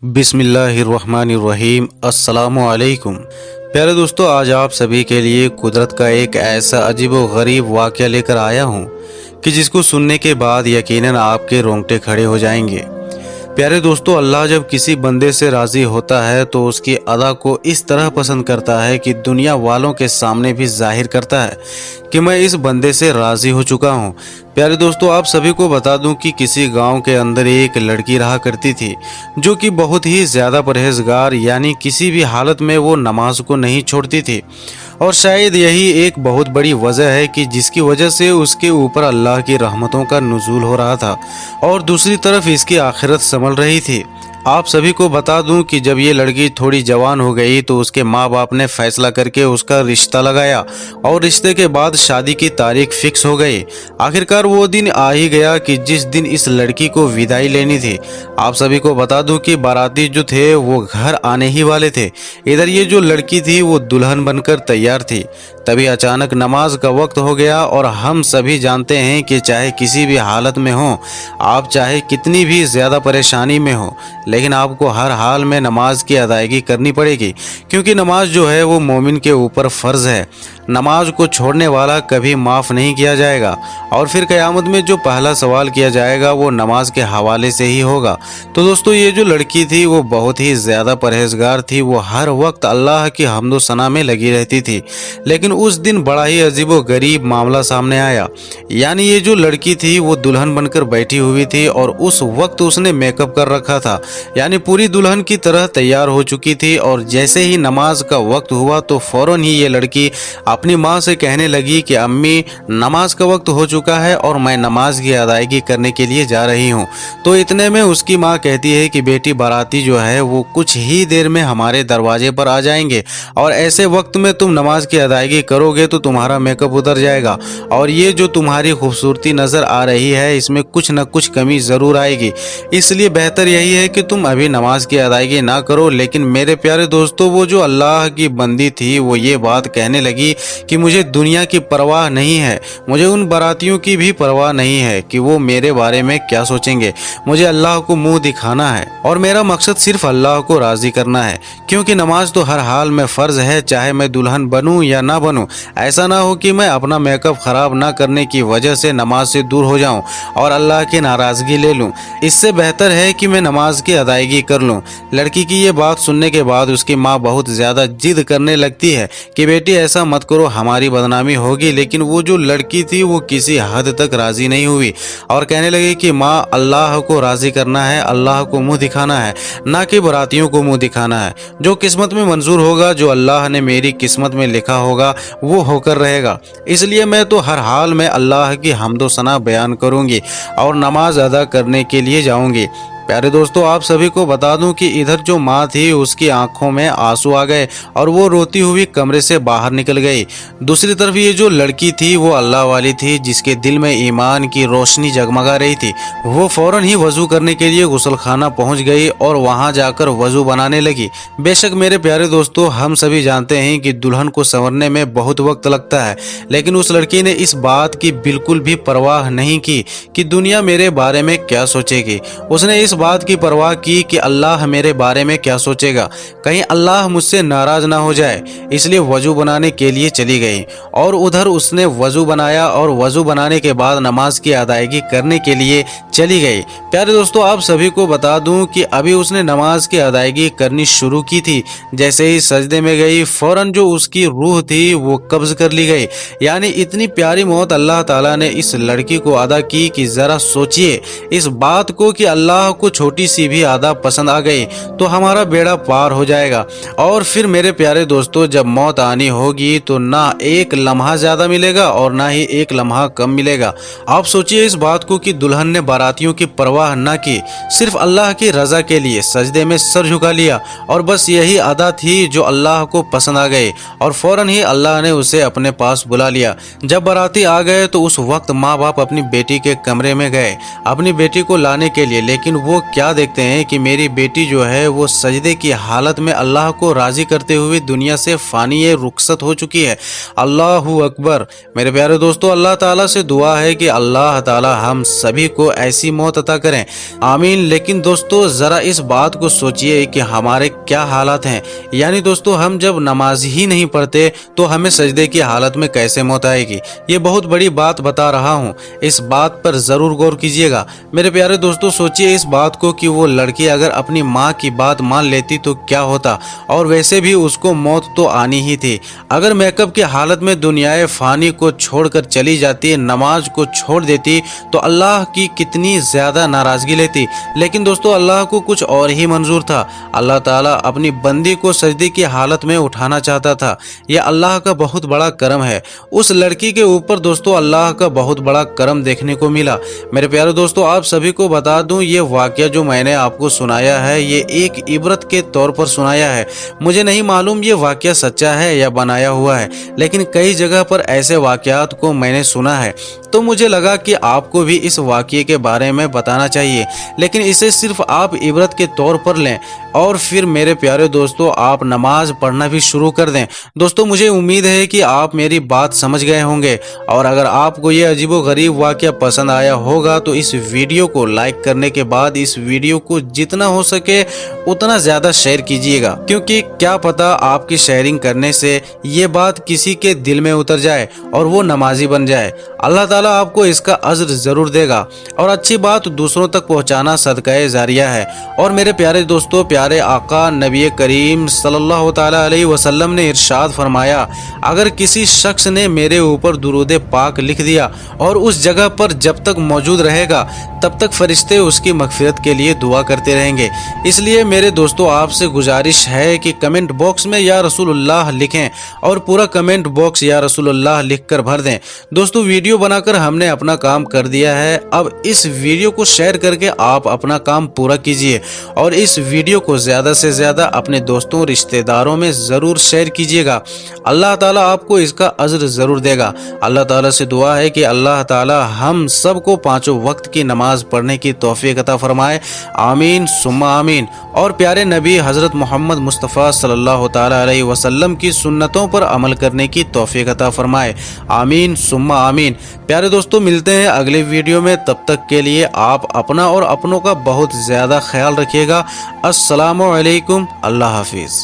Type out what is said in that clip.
बिस्मिल्लाहिर्रहमानिर्रहीम अस्सलामुअलैकुम। प्यारे दोस्तों, आज आप सभी के लिए कुदरत का एक ऐसा अजीब व गरीब वाक़या लेकर आया हूँ कि जिसको सुनने के बाद यकीनन आपके रोंगटे खड़े हो जाएंगे। प्यारे दोस्तों, अल्लाह जब किसी बंदे से राज़ी होता है तो उसकी अदा को इस तरह पसंद करता है कि दुनिया वालों के सामने भी जाहिर करता है कि मैं इस बंदे से राज़ी हो चुका हूँ। प्यारे दोस्तों, आप सभी को बता दूं कि किसी गांव के अंदर एक लड़की रहा करती थी जो कि बहुत ही ज़्यादा परहेजगार, यानी किसी भी हालत में वो नमाज को नहीं छोड़ती थी। और शायद यही एक बहुत बड़ी वजह है कि जिसकी वजह से उसके ऊपर अल्लाह की रहमतों का नुज़ूल हो रहा था और दूसरी तरफ इसकी आखिरत संभल रही थी। आप सभी को बता दूं कि जब ये लड़की थोड़ी जवान हो गई तो उसके माँ बाप ने फैसला करके उसका रिश्ता लगाया और रिश्ते के बाद शादी की तारीख फिक्स हो गई। आखिरकार वो दिन आ ही गया कि जिस दिन इस लड़की को विदाई लेनी थी। आप सभी को बता दूं कि बाराती जो थे वो घर आने ही वाले थे। इधर ये जो लड़की थी वो दुल्हन बनकर तैयार थी। तभी अचानक नमाज का वक्त हो गया और हम सभी जानते हैं कि चाहे किसी भी हालत में हो, आप चाहे कितनी भी ज़्यादा परेशानी में हो, लेकिन आपको हर हाल में नमाज की अदायगी करनी पड़ेगी, क्योंकि नमाज जो है वो मोमिन के ऊपर फ़र्ज़ है। नमाज को छोड़ने वाला कभी माफ़ नहीं किया जाएगा और फिर क़यामत में जो पहला सवाल किया जाएगा वो नमाज के हवाले से ही होगा। तो दोस्तों, ये जो लड़की थी वो बहुत ही ज़्यादा परहेजगार थी। वो हर वक्त अल्लाह की हम्दो सना में लगी रहती थी। लेकिन उस दिन बड़ा ही अजीब व गरीब मामला सामने आया। यानी ये जो लड़की थी वो दुल्हन बनकर बैठी हुई थी और उस वक्त उसने मेकअप कर रखा था, यानी पूरी दुल्हन की तरह तैयार हो चुकी थी। और जैसे ही नमाज का वक्त हुआ तो फौरन ही ये लड़की अपनी माँ से कहने लगी कि अम्मी, नमाज का वक्त हो चुका है और मैं नमाज की अदायगी करने के लिए जा रही हूँ। तो इतने में उसकी माँ कहती है कि बेटी, बाराती जो है वो कुछ ही देर में हमारे दरवाजे पर आ जाएंगे और ऐसे वक्त में तुम नमाज की अदायगी करोगे तो तुम्हारा मेकअप उतर जाएगा और ये जो तुम्हारी खूबसूरती नज़र आ रही है इसमें कुछ न कुछ कमी ज़रूर आएगी। इसलिए बेहतर यही है कि तुम अभी नमाज की अदायगी ना करो। लेकिन मेरे प्यारे दोस्तों, वो जो अल्लाह की बंदी थी वो ये बात कहने लगी कि मुझे दुनिया की परवाह नहीं है, मुझे उन बारातियों की भी परवाह नहीं है कि वो मेरे बारे में क्या सोचेंगे। मुझे अल्लाह को मुंह दिखाना है और मेरा मकसद सिर्फ अल्लाह को राज़ी करना है, क्योंकि नमाज तो हर हाल में फ़र्ज़ है, चाहे मैं दुल्हन बनूं या ना बनूं। ऐसा ना हो कि मैं अपना मेकअप ख़राब ना करने की वजह से नमाज से दूर हो जाऊं और अल्लाह की नाराज़गी ले लूं। इससे बेहतर है कि मैं नमाज की अदायगी कर लूं। लड़की की ये बात सुनने के बाद उसकी माँ बहुत ज़्यादा जिद करने लगती है कि बेटी ऐसा मत करो, हमारी बदनामी होगी। लेकिन वो जो लड़की थी वो किसी हद तक राज़ी नहीं हुई और कहने लगी कि माँ, अल्लाह को राज़ी करना है, अल्लाह को मुँह दिखाना है, ना कि बारातियों को मुँह दिखाना है। जो किस्मत में मंजूर होगा, जो अल्लाह ने मेरी किस्मत में लिखा होगा वो होकर रहेगा। इसलिए मैं तो हर हाल में अल्लाह की हम्दो सना बयान करूँगी और नमाज अदा करने के लिए जाऊँगी। प्यारे दोस्तों, आप सभी को बता दूं कि इधर जो माँ थी उसकी आंखों में आंसू आ गए और वो रोती हुई कमरे से बाहर निकल गई। दूसरी तरफ ये जो लड़की थी वो अल्लाह वाली थी, जिसके दिल में ईमान की रोशनी जगमगा रही थी। वो फौरन ही वज़ू करने के लिए गुसल खाना पहुँच गई और वहाँ जाकर वज़ू बनाने लगी। बेशक मेरे प्यारे दोस्तों, हम सभी जानते हैं कि दुल्हन को संवरने में बहुत वक्त लगता है, लेकिन उस लड़की ने इस बात की बिल्कुल भी परवाह नहीं की कि दुनिया मेरे बारे में क्या सोचेगी। उसने इस बात की परवाह की कि अल्लाह मेरे बारे में क्या सोचेगा, कहीं अल्लाह मुझसे नाराज ना हो जाए। इसलिए वज़ू बनाने के लिए चली गई और उधर उसने वज़ू बनाया और वज़ू बनाने के बाद नमाज की अदायगी करने के लिए चली गई। प्यारे दोस्तों, आप सभी को बता दूं कि अभी उसने नमाज की अदायगी करनी शुरू की थी, जैसे ही सजदे में गई फौरन जो उसकी रूह थी वो कब्ज़ कर ली गई। यानी इतनी प्यारी मौत अल्लाह ताला ने इस लड़की को अदा की कि ज़रा सोचिए इस बात को कि अल्लाह को छोटी सी भी आदा पसंद आ गई तो हमारा बेड़ा पार हो जाएगा। और फिर मेरे प्यारे दोस्तों, जब मौत आनी होगी तो ना एक लम्हा ज़्यादा मिलेगा और ना ही एक लम्हा कम मिलेगा। आप सोचिए इस बात को कि दुल्हन ने बारातियों की परवाह ना की, सिर्फ अल्लाह की रज़ा के लिए सजदे में सर झुका लिया और बस यही अदा थी जो अल्लाह को पसंद आ गई और फौरन ही अल्लाह ने उसे अपने पास बुला लिया। जब बाराती आ गए तो उस वक्त माँ बाप अपनी बेटी के कमरे में गए अपनी बेटी को लाने के लिए, लेकिन वो क्या देखते हैं कि मेरी बेटी जो है वो सजदे की हालत में अल्लाह को राजी करते हुए दुनिया से फानी रुखसत हो चुकी है। अल्लाहू अकबर। मेरे प्यारे दोस्तों, अल्लाह ताला से दुआ है कि अल्लाह ताला हम सभी को ऐसी मौत अता करें, आमीन। लेकिन दोस्तों जरा इस बात को सोचिए कि हमारे क्या हालात हैं। यानी दोस्तों हम जब नमाज ही नहीं पढ़ते तो हमें सजदे की हालत में कैसे मौत आएगी। ये बहुत बड़ी बात बता रहा हूँ, इस बात पर जरूर गौर कीजिएगा। मेरे प्यारे दोस्तों, सोचिए इस बात को कि वो लड़की अगर अपनी माँ की बात मान लेती तो क्या होता। और वैसे भी उसको मौत तो आनी ही थी। अगर मेकअप की हालत में दुनियाए फानी को छोड़कर चली जाती, नमाज को छोड़ देती, तो अल्लाह की कितनी ज्यादा नाराजगी लेती। लेकिन दोस्तों अल्लाह को कुछ और ही मंजूर था। अल्लाह ताला अपनी बंदी को सजदे की हालत में उठाना चाहता था। यह अल्लाह का बहुत बड़ा करम है। उस लड़की के ऊपर दोस्तों अल्लाह का बहुत बड़ा करम देखने को मिला। मेरे प्यारे दोस्तों, आप सभी को बता दूं, ये वाकया जो मैंने आपको सुनाया है ये एक इबरत के तौर पर सुनाया है। मुझे नहीं मालूम ये वाकया सच्चा है या बनाया हुआ है, लेकिन कई जगह पर ऐसे वाकयात को मैंने सुना है, तो मुझे लगा कि आपको भी इस वाकये के बारे में बताना चाहिए। लेकिन इसे सिर्फ आप इबरत के तौर पर लें और फिर मेरे प्यारे दोस्तों आप नमाज पढ़ना भी शुरू कर दें। दोस्तों मुझे उम्मीद है कि आप मेरी बात समझ गए होंगे, और अगर आपको ये अजीबोगरीब वाकया पसंद आया होगा तो इस वीडियो को लाइक करने के बाद इस वीडियो को जितना हो सके उतना ज़्यादा शेयर कीजिएगा, क्योंकि क्या पता आपकी शेयरिंग करने से ये बात किसी के दिल में उतर जाए और वो नमाजी बन जाए। अल्लाह ताला आपको इसका अज्र ज़रूर देगा। और अच्छी बात दूसरों तक पहुँचाना सदक़ाए जारिया है। और मेरे प्यारे दोस्तों, प्यारे आका नबी करीम सल्लल्लाहु ताला अलैहि वसल्लम ने इरशाद फरमाया, अगर किसी शख्स ने मेरे ऊपर दुरूद पाक लिख दिया और उस जगह पर जब तक मौजूद रहेगा तब तक फरिश्ते उसकी मगफिरत के लिए दुआ करते रहेंगे। इसलिए मेरे दोस्तों आपसे गुजारिश है कि कमेंट बॉक्स में या रसूलुल्लाह लिखें और पूरा कमेंट बॉक्स या रसूलुल्लाह लिखकर भर दें। दोस्तों वीडियो बनाकर हमने अपना काम कर दिया है। अब इस वीडियो को शेयर करके आप अपना काम पूरा कीजिए और इस वीडियो को ज़्यादा से ज़्यादा अपने दोस्तों रिश्तेदारों में ज़रूर शेयर कीजिएगा। अल्लाह ताला आपको इसका अज्र ज़रूर देगा। अल्लाह ताला से दुआ है कि अल्लाह ताला हम सबको पाँचों वक्त की नमाज पढ़ने की तौफीक अता फरमाए, आमीन सुम्मा आमीन। और प्यारे नबी हज़रत मोहम्मद मुस्तफ़ा सल्लल्लाहु ताला अलैहि वसल्लम की सुन्नतों पर अमल करने की तौफीक अता फरमाए, आमीन सुम्मा आमीन। प्यारे दोस्तों मिलते हैं अगले वीडियो में, तब तक के लिए आप अपना और अपनों का बहुत ज़्यादा ख्याल रखिएगा। अस्सलामु अलैकुम, अल्लाह हाफिज़।